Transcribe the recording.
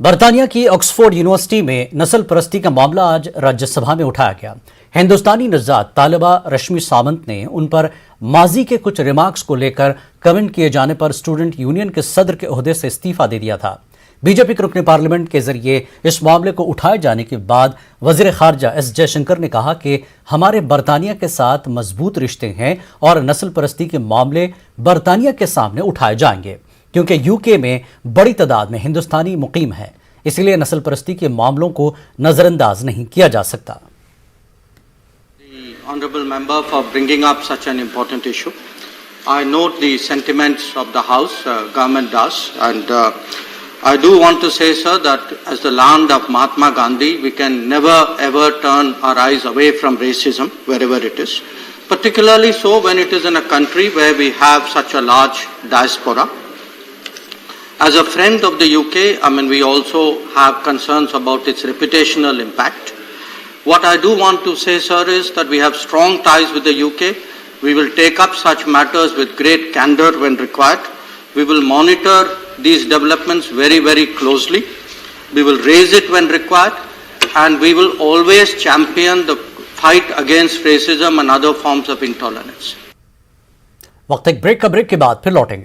बर्तानिया की Oxford university में नस्ल परस्ती का मामला आज राज्यसभा में उठाया गया। हिंदुस्तानी नज़ात तालिबा रश्मि सावंत ने उन पर माजी के कुछ रिमार्क्स को लेकर कमेंट किए जाने पर स्टूडेंट यूनियन के सदर के ओहदे से इस्तीफा दे दिया था। बीजेपी के रुकने पार्लियामेंट के जरिए इस मामले को उठाए जाने के बाद वजीर खारजा एस जयशंकर ने कहा कि हमारे बर्तानिया के साथ मजबूत रिश्ते हैं और नस्ल परस्ती के मामले बर्तानिया के सामने उठाए जाएंगे, क्योंकि यूके में बड़ी तादाद में हिंदुस्तानी मुकीम है, इसलिए नस्ल परस्ती के मामलों को नजरअंदाज नहीं किया जा सकता। Honorable member for bringing up such an important issue. I note the sentiments of the House, government does, and I do want to say, sir, that as the land of Mahatma Gandhi, we can never ever turn our eyes away from racism wherever it is, particularly so when it is in a country where we have such a large diaspora. As a friend of the UK, we also have concerns about its reputational impact. What I do want to say, sir, is that we have strong ties with the UK. We will take up such matters with great candor when required. We will monitor these developments very, very closely. We will raise it when required, and we will always champion the fight against racism and other forms of intolerance. वक्त एक break के बाद फिर लौटेंगे।